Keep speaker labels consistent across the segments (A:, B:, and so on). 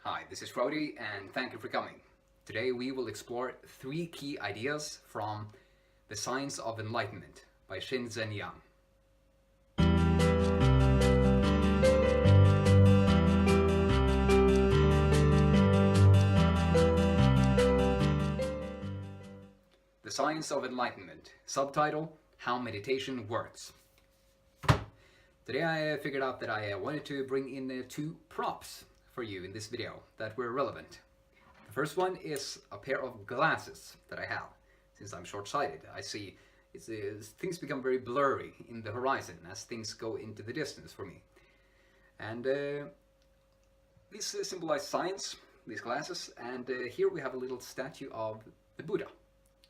A: Hi, this is Frode and thank you for coming. Today we will explore three key ideas from The Science of Enlightenment by Shinzen Young. The Science of Enlightenment, subtitle, How Meditation Works. Today I figured out that I wanted to bring in two props for you in this video that were relevant. The first one is a pair of glasses that I have. Since I'm short-sighted, I see things become very blurry in the horizon as things go into the distance for me. And these symbolize science, these glasses, and here we have a little statue of the Buddha,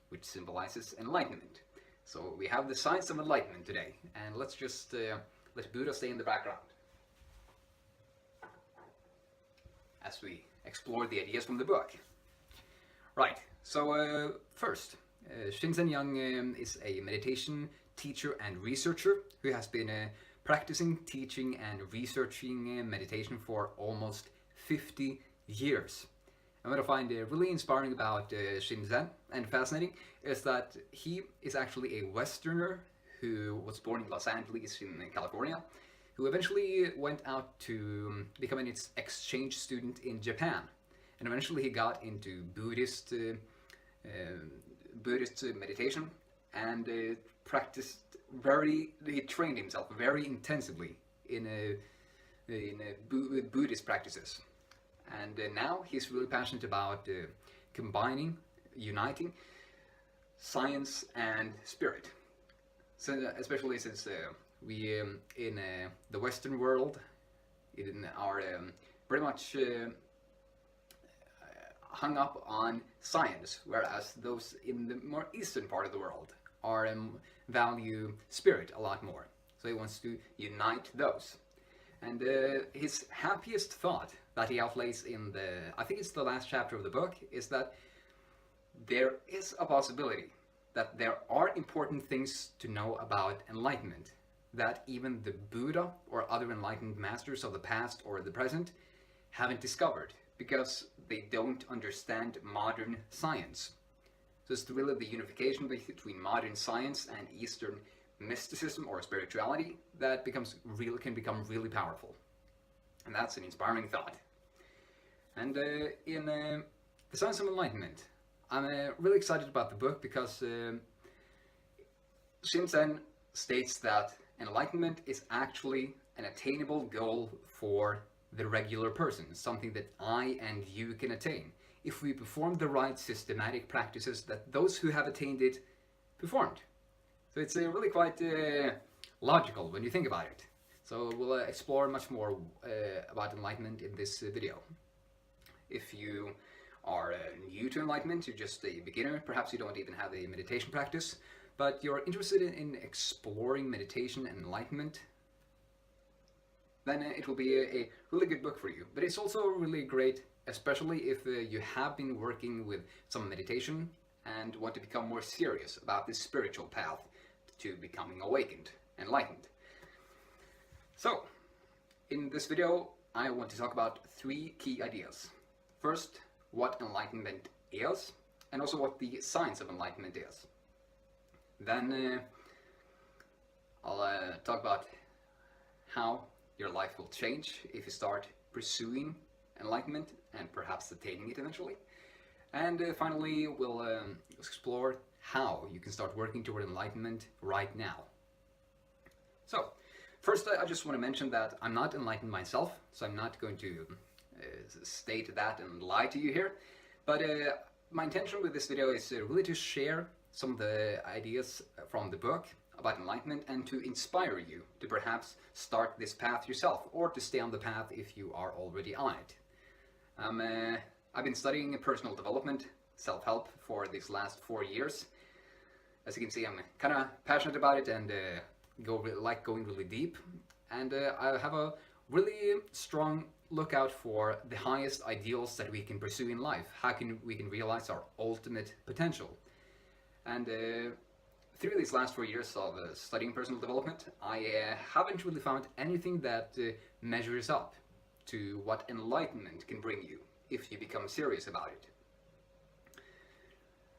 A: which symbolizes enlightenment. So we have the Science of Enlightenment today, and let's just let Buddha stay in the background as we explore the ideas from the book. Right, so first, Shinzen Young is a meditation teacher and researcher who has been practicing, teaching and researching meditation for almost 50 years. And what I find really inspiring about Shinzen and fascinating is that he is actually a Westerner who was born in Los Angeles in California, who eventually went out to become an exchange student in Japan. And eventually he got into Buddhist meditation and he trained himself very intensively in Buddhist practices. And now he's really passionate about uniting science and spirit. So, especially since we in the Western world are pretty much hung up on science, whereas those in the more eastern part of the world are value spirit a lot more. So he wants to unite those. And his happiest thought that he outlays in I think it's the last chapter of the book, is that there is a possibility that there are important things to know about enlightenment that even the Buddha or other enlightened masters of the past or the present haven't discovered because they don't understand modern science. So it's really the unification between modern science and Eastern mysticism or spirituality that can become really powerful. And that's an inspiring thought. And in The Science of Enlightenment, I'm really excited about the book because Shinzen states that enlightenment is actually an attainable goal for the regular person, something that I and you can attain if we perform the right systematic practices that those who have attained it performed. So it's really quite logical when you think about it. So we'll explore much more about enlightenment in this video. If you are new to enlightenment, you're just a beginner, perhaps you don't even have a meditation practice, but you're interested in exploring meditation and enlightenment, then it will be a really good book for you. But it's also really great, especially if you have been working with some meditation and want to become more serious about this spiritual path to becoming awakened, enlightened. So, in this video, I want to talk about three key ideas. First, what enlightenment is, and also what the science of enlightenment is. Then I'll talk about how your life will change if you start pursuing enlightenment and perhaps attaining it eventually. And finally, we'll explore how you can start working toward enlightenment right now. So, first I just want to mention that I'm not enlightened myself, so I'm not going to state that and lie to you here. But my intention with this video is really to share some of the ideas from the book about enlightenment and to inspire you to perhaps start this path yourself or to stay on the path if you are already on it. I've been studying personal development, self-help for these last 4 years. As you can see, I'm kind of passionate about it and like going really deep. And I have a really strong lookout for the highest ideals that we can pursue in life. How we can realize our ultimate potential. And through these last 4 years of studying personal development, I haven't really found anything that measures up to what enlightenment can bring you if you become serious about it.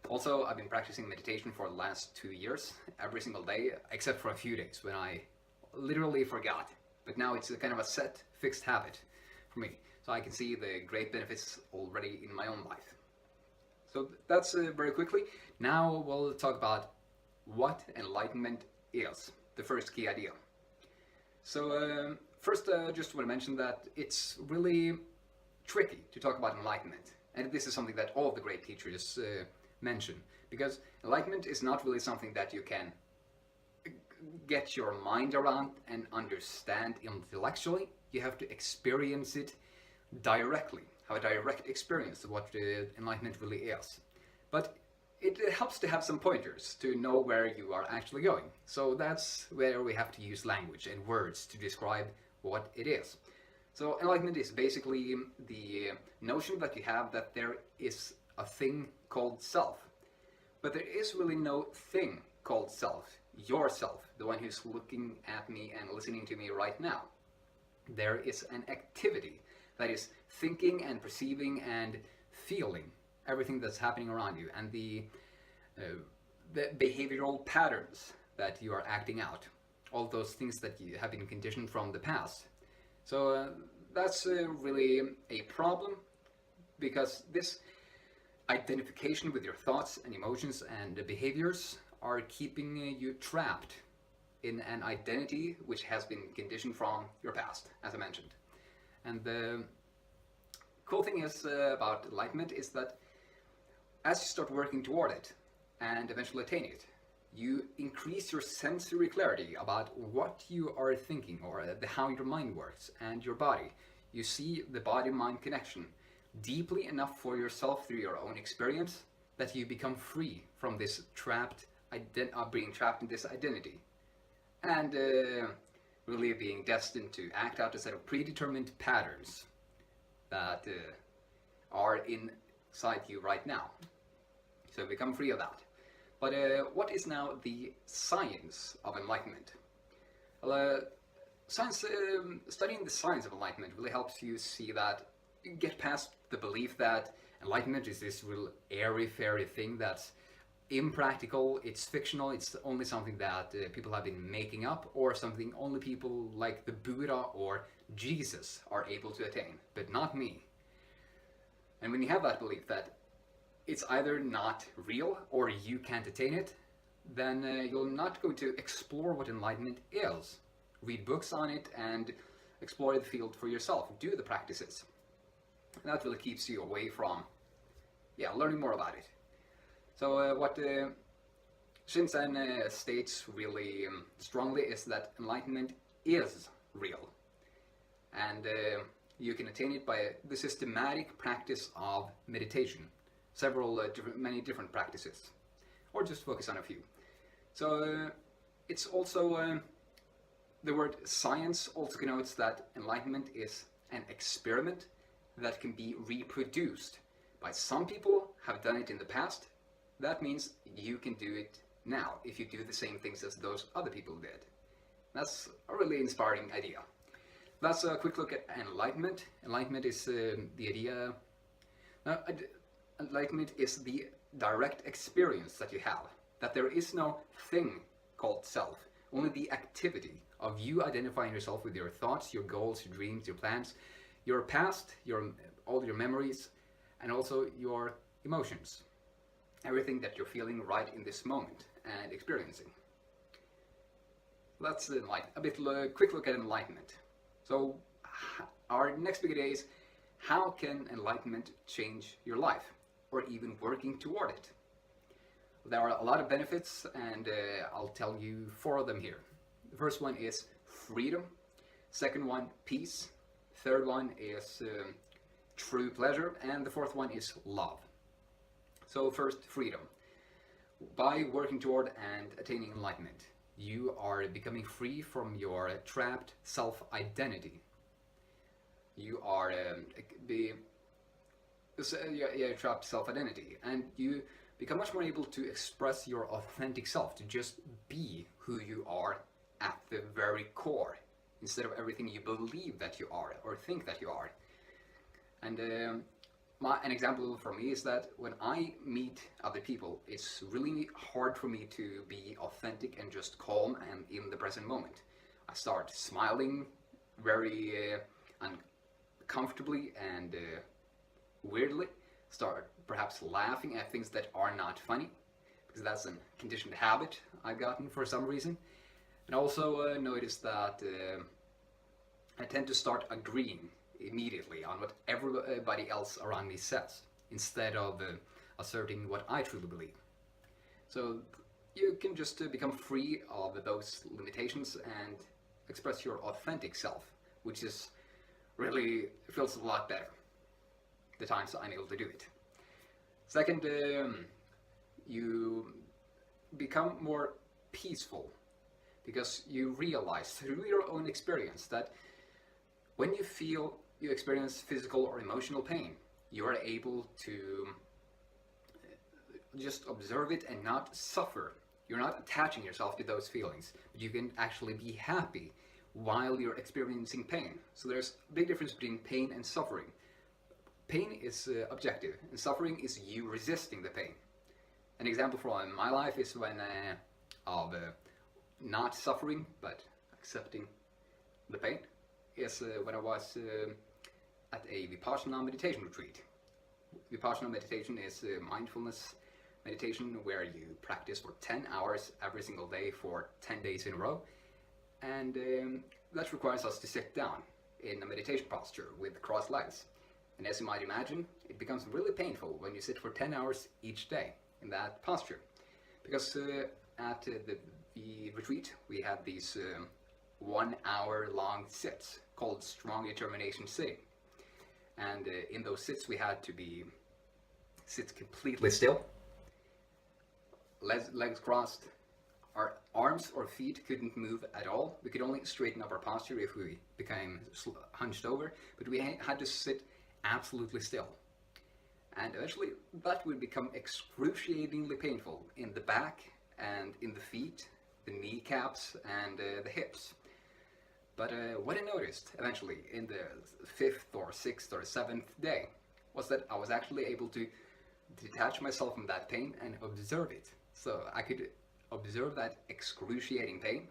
A: Also, I've been practicing meditation for the last 2 years, every single day, except for a few days when I literally forgot. But now it's a kind of a set, fixed habit for me. So I can see the great benefits already in my own life. So that's very quickly. Now we'll talk about what enlightenment is, the first key idea. So first, just want to mention that it's really tricky to talk about enlightenment. And this is something that all of the great teachers mention, because enlightenment is not really something that you can get your mind around and understand intellectually. You have to experience it directly, have a direct experience of what enlightenment really is. But it helps to have some pointers to know where you are actually going. So that's where we have to use language and words to describe what it is. So enlightenment is basically the notion that you have that there is a thing called self. But there is really no thing called self, yourself, the one who's looking at me and listening to me right now. There is an activity that is thinking and perceiving and feeling everything that's happening around you, and the behavioral patterns that you are acting out, all those things that you have been conditioned from the past. So that's really a problem, because this identification with your thoughts and emotions and behaviors are keeping you trapped in an identity which has been conditioned from your past, as I mentioned. And the cool thing is about enlightenment is that as you start working toward it and eventually attain it, you increase your sensory clarity about what you are thinking, or how your mind works and your body. You see the body-mind connection deeply enough for yourself through your own experience that you become free from this being trapped in this identity, and really being destined to act out a set of predetermined patterns that are inside you right now. So become free of that. But what is now the science of enlightenment? Well, studying the science of enlightenment really helps you see that, get past the belief that enlightenment is this real airy-fairy thing that's impractical, it's fictional, it's only something that people have been making up, or something only people like the Buddha or Jesus are able to attain, but not me. And when you have that belief that it's either not real or you can't attain it, then you're not going to explore what enlightenment is. Read books on it and explore the field for yourself. Do the practices. And that really keeps you away from learning more about it. So what Shinzen states really strongly is that enlightenment is real. And you can attain it by the systematic practice of meditation. Many different practices, or just focus on a few. So it's also, the word science also connotes that enlightenment is an experiment that can be reproduced by some people have done it in the past. That means you can do it now if you do the same things as those other people did. That's a really inspiring idea. That's a quick look at enlightenment. Enlightenment is the idea. Enlightenment is the direct experience that you have, that there is no thing called self, only the activity of you identifying yourself with your thoughts, your goals, your dreams, your plans, your past, all your memories, and also your emotions. Everything that you're feeling right in this moment and experiencing. That's quick look at enlightenment. So our next big idea is, how can enlightenment change your life, or even working toward it? There are a lot of benefits, and I'll tell you 4 of them here. The first one is freedom. Second one, peace. Third one is true pleasure. And the fourth one is love. So first, freedom. By working toward and attaining enlightenment, you are becoming free from your trapped self-identity. You are trapped self-identity, and you become much more able to express your authentic self, to just be who you are at the very core. instead of everything you believe that you are or think that you are. And an example for me is that when I meet other people, it's really hard for me to be authentic and just calm and in the present moment. I start smiling very uncomfortably and weirdly, start perhaps laughing at things that are not funny, because that's a conditioned habit I've gotten for some reason. And also notice that I tend to start agreeing immediately on what everybody else around me says, instead of asserting what I truly believe. So you can just become free of those limitations and express your authentic self, which is really feels a lot better the times I'm able to do it. Second, you become more peaceful because you realize through your own experience that when you experience physical or emotional pain, you are able to just observe it and not suffer. You're not attaching yourself to those feelings, but you can actually be happy while you're experiencing pain. So there's a big difference between pain and suffering. Pain is objective, and suffering is you resisting the pain. An example from my life is when of not suffering but accepting the pain is when I was at a Vipassana meditation retreat. Vipassana meditation is mindfulness meditation where you practice for 10 hours every single day for 10 days in a row, and that requires us to sit down in a meditation posture with crossed legs. And as you might imagine, it becomes really painful when you sit for 10 hours each day in that posture. Because at the retreat, we had these 1 hour long sits called strong determination sitting. And in those sits, we had to sit completely still, legs crossed. Our arms or feet couldn't move at all. We could only straighten up our posture if we became hunched over, but we had to sit absolutely still. And eventually that would become excruciatingly painful in the back and in the feet, the kneecaps and the hips. But what I noticed eventually in the 5th or 6th or 7th day was that I was actually able to detach myself from that pain and observe it. So I could observe that excruciating pain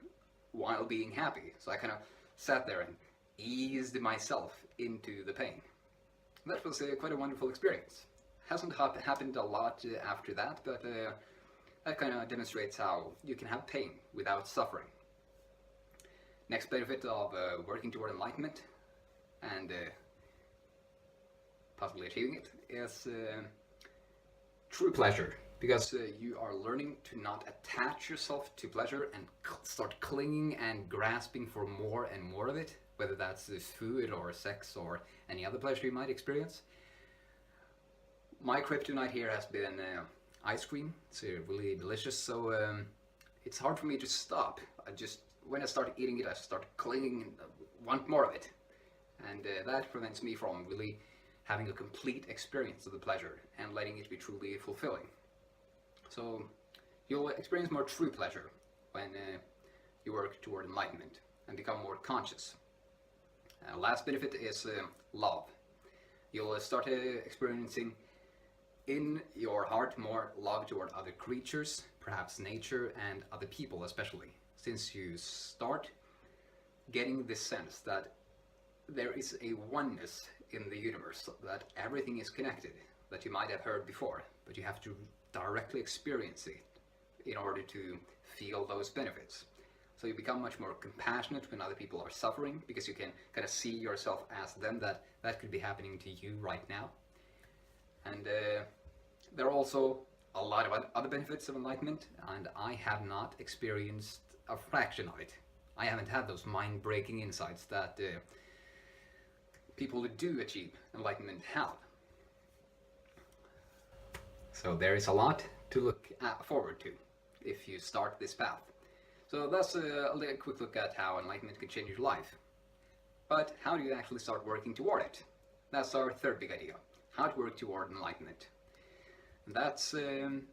A: while being happy. So I kind of sat there and eased myself into the pain. That was quite a wonderful experience. Hasn't happened a lot after that, but that kind of demonstrates how you can have pain without suffering. Next benefit of working toward enlightenment and possibly achieving it is true pleasure, because you are learning to not attach yourself to pleasure and start clinging and grasping for more and more of it, whether that's food or sex or any other pleasure you might experience. My kryptonite here has been ice cream. It's really delicious, so it's hard for me to stop. When I start eating it, I start clinging and want more of it. And that prevents me from really having a complete experience of the pleasure and letting it be truly fulfilling. So you'll experience more true pleasure when you work toward enlightenment and become more conscious. Last benefit is love. You'll start experiencing in your heart more love toward other creatures, perhaps nature and other people especially, since you start getting this sense that there is a oneness in the universe, that everything is connected, that you might have heard before, but you have to directly experience it in order to feel those benefits. So you become much more compassionate when other people are suffering, because you can kind of see yourself as them, that could be happening to you right now. And there are also a lot of other benefits of enlightenment, and I have not experienced a fraction of it. I haven't had those mind-breaking insights that people who do achieve enlightenment have. So there is a lot to look forward to if you start this path. So that's a quick look at how enlightenment can change your life. But how do you actually start working toward it? That's our third big idea, how to work toward enlightenment. And that's, in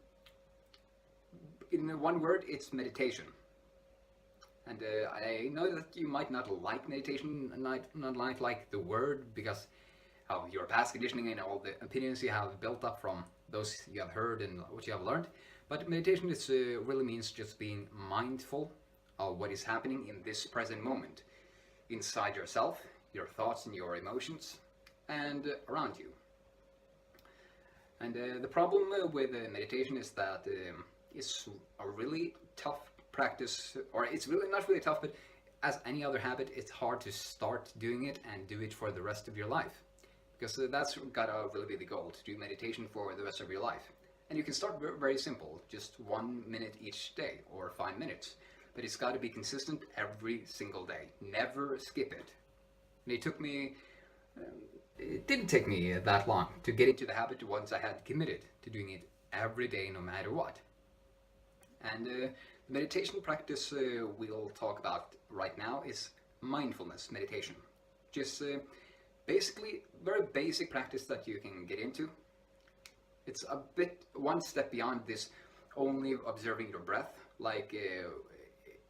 A: one word, it's meditation. And I know that you might not like meditation, not like the word, because of your past conditioning and all the opinions you have built up from those you have heard and what you have learned. But meditation is really means just being mindful of what is happening in this present moment, inside yourself, your thoughts and your emotions, and around you. And the problem with meditation is that it's a really tough practice, or it's really not really tough, but as any other habit, it's hard to start doing it and do it for the rest of your life. Because that's gotta really be the goal, to do meditation for the rest of your life. And you can start very simple, just 1 minute each day, or 5 minutes. But it's gotta be consistent every single day. Never skip it. And it didn't take me that long to get into the habit once I had committed to doing it every day, no matter what. And the meditation practice we'll talk about right now is mindfulness meditation. Just basically very basic practice that you can get into. It's a bit one step beyond this only observing your breath, like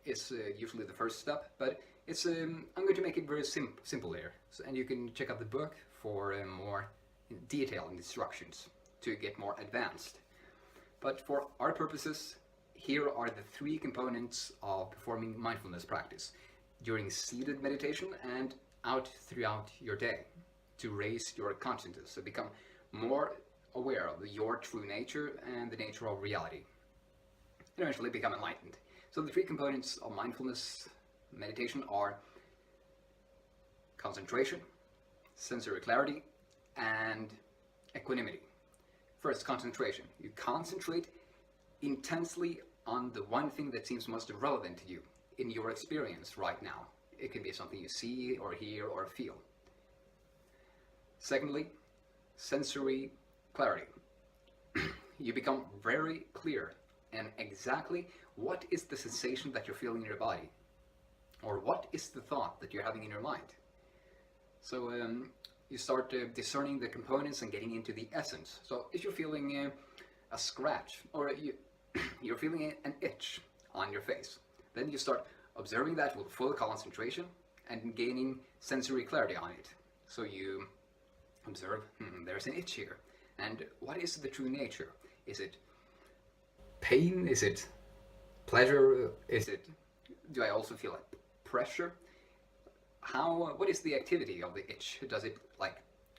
A: it's usually the first step, but it's I'm going to make it very simple here, and you can check out the book for more detailed instructions to get more advanced. But for our purposes, here are the 3 components of performing mindfulness practice during seated meditation and out throughout your day to raise your consciousness, so become more aware of your true nature and the nature of reality, and eventually become enlightened. So the 3 components of mindfulness meditation are concentration, sensory clarity, and equanimity. First, concentration. You concentrate intensely on the one thing that seems most relevant to you in your experience right now. It can be something you see or hear or feel. Secondly, sensory clarity. You become very clear and exactly what is the sensation that you're feeling in your body, or what is the thought that you're having in your mind. So you start discerning the components and getting into the essence. So if you're feeling a scratch, or you're feeling an itch on your face, then you start observing that with full concentration and gaining sensory clarity on it. So you observe, there's an itch here. And what is the true nature? Is it pain? Is it pleasure? Do I also feel like pressure? What is the activity of the itch? Does it like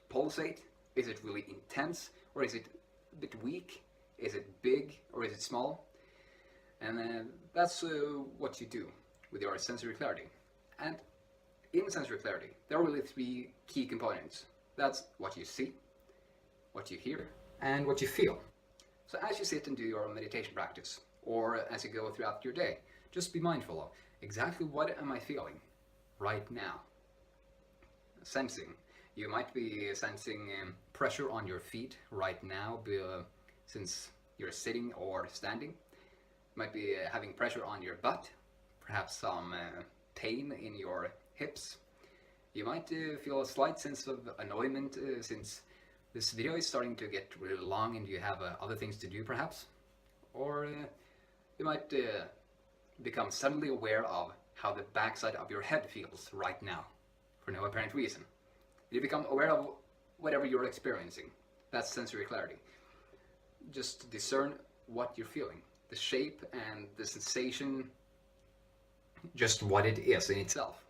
A: pulsate? Is it really intense? Or is it a bit weak? Is it big or is it small? And that's what you do with your sensory clarity. And in sensory clarity, there are really 3 key components. That's what you see, what you hear, and what you feel. So as you sit and do your meditation practice, or as you go throughout your day, just be mindful of exactly what am I feeling right now. Sensing. You might be sensing pressure on your feet right now since you're sitting or standing. You might be having pressure on your butt, perhaps some pain in your hips. You might feel a slight sense of annoyance since this video is starting to get really long and you have other things to do perhaps. Or you might become suddenly aware of how the backside of your head feels right now for no apparent reason. You become aware of whatever you're experiencing. That's sensory clarity. Just discern what you're feeling, the shape and the sensation, just what it is in itself.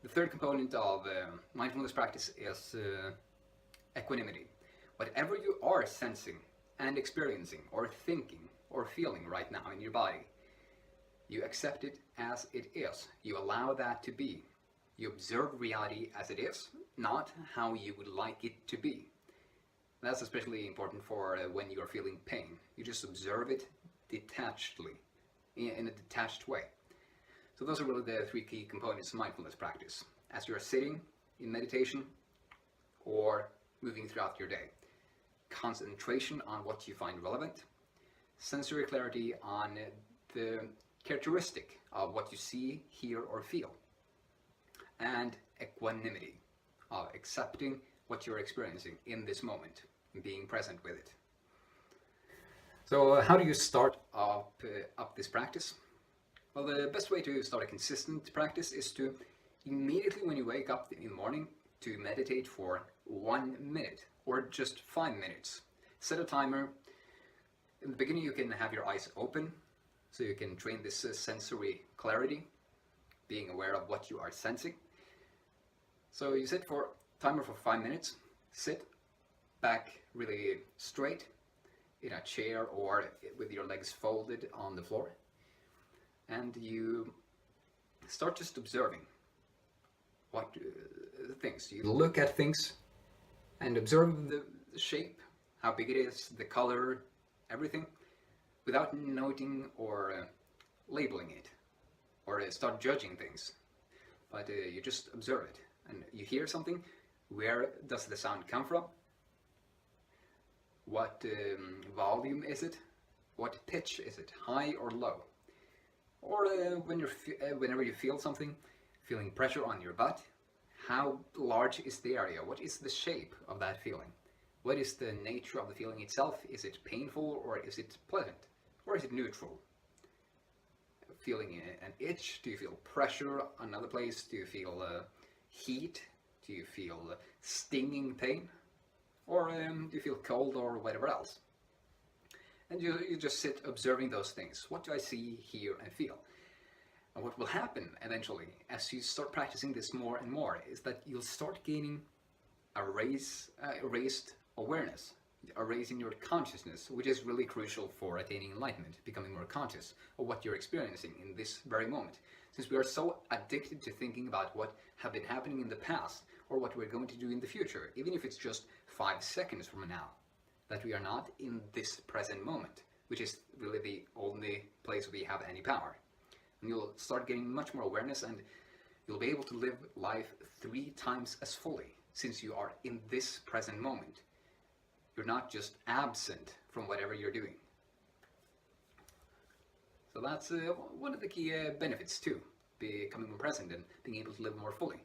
A: The third component of mindfulness practice is equanimity. Whatever you are sensing and experiencing or thinking or feeling right now in your body, you accept it as it is. You allow that to be. You observe reality as it is, not how you would like it to be. That's especially important for when you are feeling pain. You just observe it detachedly, in a detached way. So those are really the 3 key components of mindfulness practice. As you're sitting in meditation or moving throughout your day. Concentration on what you find relevant. Sensory clarity on the characteristic of what you see, hear, or feel. And equanimity of accepting what you're experiencing in this moment and being present with it. So how do you start up this practice? Well, the best way to start a consistent practice is to immediately when you wake up in the morning to meditate for 1 minute or just 5 minutes. Set a timer. In the beginning you can have your eyes open so you can train this sensory clarity, being aware of what you are sensing. So you set for timer for 5 minutes, sit back really straight in a chair or with your legs folded on the floor, and you start just observing what things. You look at things and observe the shape, how big it is, the color, everything, without noting or labeling it or start judging things. But you just observe it, and you hear something. Where does the sound come from? What volume is it? What pitch is it? High or low? Or whenever you feel something, feeling pressure on your butt, how large is the area? What is the shape of that feeling? What is the nature of the feeling itself? Is it painful or is it pleasant? Or is it neutral? Feeling an itch? Do you feel pressure on another place? Do you feel heat? Do you feel stinging pain? Or do you feel cold or whatever else? And you just sit observing those things. What do I see, hear, and feel? And what will happen eventually, as you start practicing this more and more, is that you'll start gaining a raised awareness, a raise in your consciousness, which is really crucial for attaining enlightenment, becoming more conscious of what you're experiencing in this very moment. Since we are so addicted to thinking about what have been happening in the past or what we're going to do in the future, even if it's just 5 seconds from now, that we are not in this present moment, which is really the only place we have any power. And you'll start getting much more awareness, and you'll be able to live life 3 times as fully, since you are in this present moment. You're not just absent from whatever you're doing. So that's one of the key benefits too, becoming more present and being able to live more fully.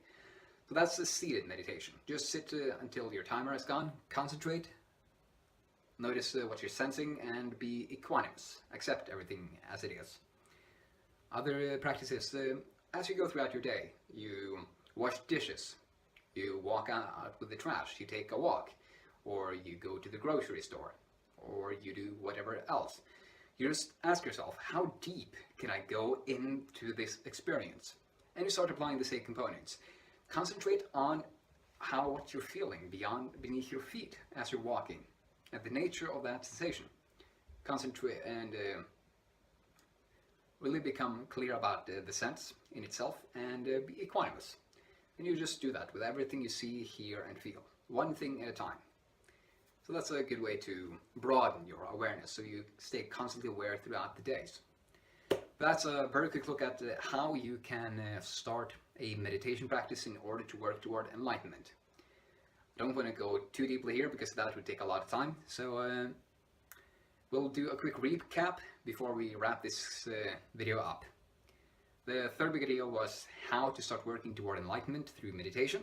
A: So that's a seated meditation. Just sit until your timer has gone, concentrate, notice what you're sensing, and be equanimous. Accept everything as it is. Other practices, as you go throughout your day, you wash dishes, you walk out with the trash, you take a walk, or you go to the grocery store, or you do whatever else. You just ask yourself, how deep can I go into this experience? And you start applying the same components. Concentrate on what you're feeling beneath your feet as you're walking, and the nature of that sensation. Concentrate and really become clear about the sense in itself, and be equanimous. And you just do that with everything you see, hear, and feel, one thing at a time. So that's a good way to broaden your awareness, so you stay constantly aware throughout the days. That's a very quick look at how you can start a meditation practice in order to work toward enlightenment. I don't want to go too deeply here because that would take a lot of time, so we'll do a quick recap before we wrap this video up. The third big idea was how to start working toward enlightenment through meditation.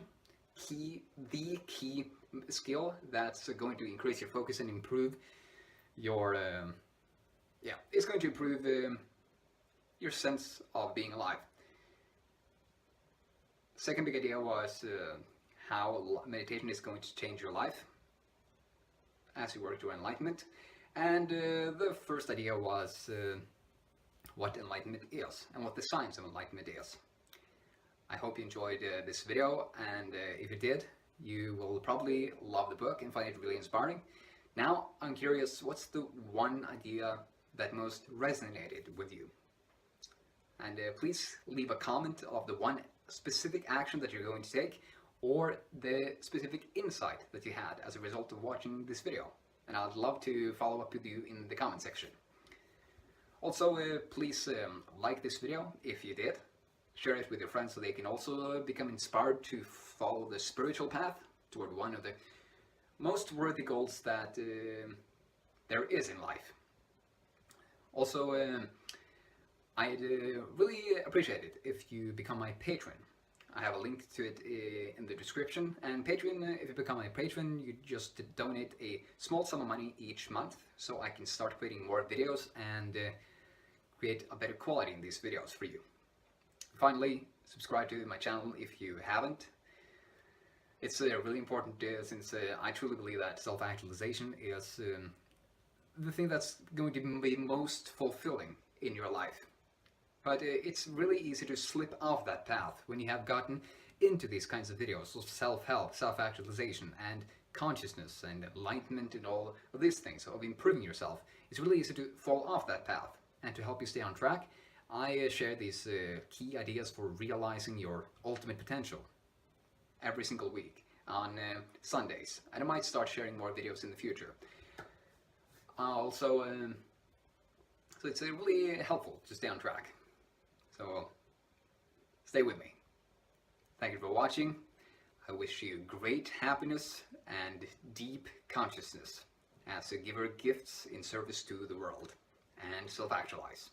A: The key skill that's going to increase your focus and improve your it's going to improve your sense of being alive. Second big idea was how meditation is going to change your life as you work toward enlightenment. And the first idea was what enlightenment is and what the science of enlightenment is. I hope you enjoyed this video, and if you did, you will probably love the book and find it really inspiring. Now I'm curious, what's the one idea that most resonated with you? And please leave a comment of the one specific action that you're going to take, or the specific insight that you had as a result of watching this video. And I'd love to follow up with you in the comment section. Also, please like this video if you did. Share it with your friends so they can also become inspired to follow the spiritual path toward one of the most worthy goals that there is in life. Also, I'd really appreciate it if you become my patron. I have a link to it in the description. And Patreon, if you become my patron, you just donate a small sum of money each month so I can start creating more videos and create a better quality in these videos for you. Finally, subscribe to my channel if you haven't. It's really important since I truly believe that self-actualization is the thing that's going to be most fulfilling in your life. But it's really easy to slip off that path when you have gotten into these kinds of videos of self-help, self-actualization, and consciousness and enlightenment and all of these things of improving yourself. It's really easy to fall off that path. And to help you stay on track, I share these key ideas for realizing your ultimate potential every single week on Sundays. And I might start sharing more videos in the future. So it's really helpful to stay on track. So stay with me. Thank you for watching. I wish you great happiness and deep consciousness as a giver gifts in service to the world. And self-actualize.